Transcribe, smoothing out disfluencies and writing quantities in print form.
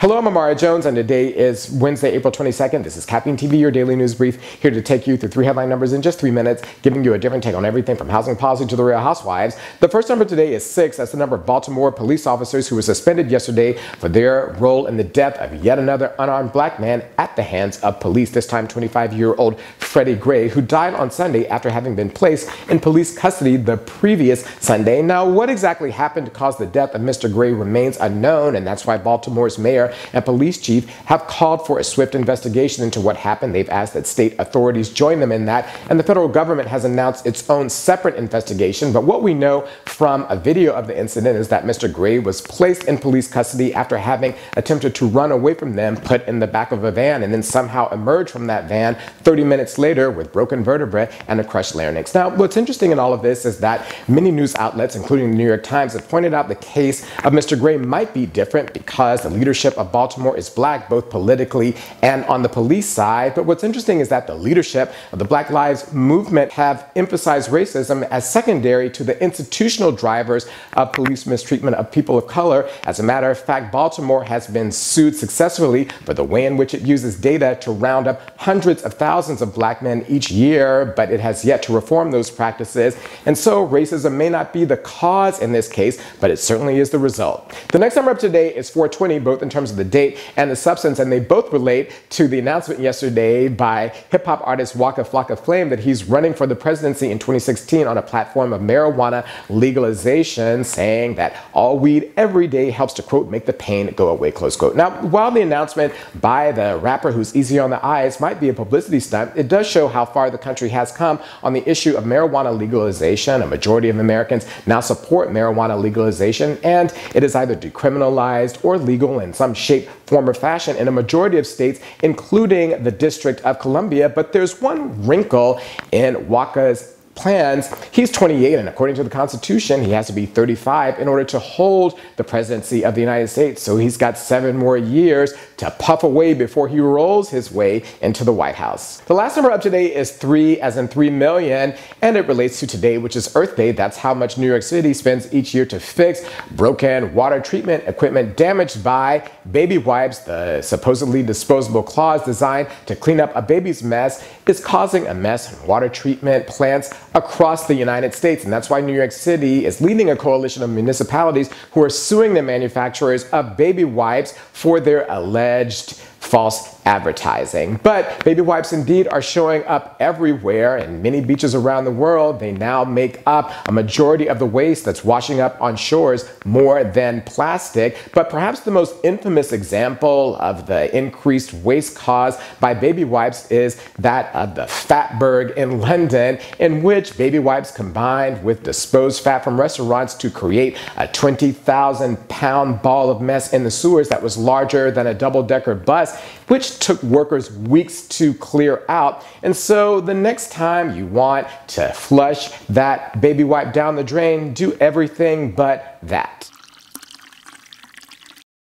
Hello, I'm Amara Jones, and today is Wednesday, April 22nd. This is caffeineTV, your daily news brief, here to take you through 3 headline numbers in just 3 minutes, giving you a different take on everything from housing policy to the Real Housewives. The first number today is 6. That's the number of Baltimore police officers who were suspended yesterday for their role in the death of yet another unarmed black man at the hands of police, this time 25-year-old Freddie Gray, who died on Sunday after having been placed in police custody the previous Sunday. Now, what exactly happened to cause the death of Mr. Gray remains unknown, and that's why Baltimore's mayor and police chief have called for a swift investigation into what happened. They've asked that state authorities join them in that, and the federal government has announced its own separate investigation. But what we know from a video of the incident is that Mr. Gray was placed in police custody after having attempted to run away from them, put in the back of a van, and then somehow emerged from that van 30 minutes later with broken vertebrae and a crushed larynx. Now, what's interesting in all of this is that many news outlets, including the New York Times, have pointed out the case of Mr. Gray might be different because the leadership of Baltimore is black, both politically and on the police side. But what's interesting is that the leadership of the Black Lives Movement have emphasized racism as secondary to the institutional drivers of police mistreatment of people of color. As a matter of fact, Baltimore has been sued successfully for the way in which it uses data to round up hundreds of thousands of black men each year, but it has yet to reform those practices. And so racism may not be the cause in this case, but it certainly is the result. The next number up today is 420, both in terms of the date and the substance, and they both relate to the announcement yesterday by hip-hop artist Waka Flocka that he's running for the presidency in 2016 on a platform of marijuana legalization, saying that all weed every day helps to, quote, make the pain go away, close quote. Now, while the announcement by the rapper who's easy on the eyes might be a publicity stunt, it does show how far the country has come on the issue of marijuana legalization. A majority of Americans now support marijuana legalization, and it is either decriminalized or legal in some shape, form, or fashion in a majority of states, including the District of Columbia. But there's one wrinkle in Waka's plans. He's 28, and according to the Constitution, he has to be 35 in order to hold the presidency of the United States. So he's got 7 more years to puff away before he rolls his way into the White House. The last number up today is 3, as in 3 million, and it relates to today, which is Earth Day. That's how much New York City spends each year to fix broken water treatment equipment damaged by baby wipes. The supposedly disposable cloths designed to clean up a baby's mess is causing a mess in water treatment plants across the United States. And that's why New York City is leading a coalition of municipalities who are suing the manufacturers of baby wipes for their alleged false advertising. But baby wipes indeed are showing up everywhere. In many beaches around the world, they now make up a majority of the waste that's washing up on shores more than plastic. But perhaps the most infamous example of the increased waste caused by baby wipes is that of the Fatberg in London, in which baby wipes combined with disposed fat from restaurants to create a 20,000-pound ball of mess in the sewers that was larger than a double-decker bus, which took workers weeks to clear out. And so the next time you want to flush that baby wipe down the drain, do everything but that.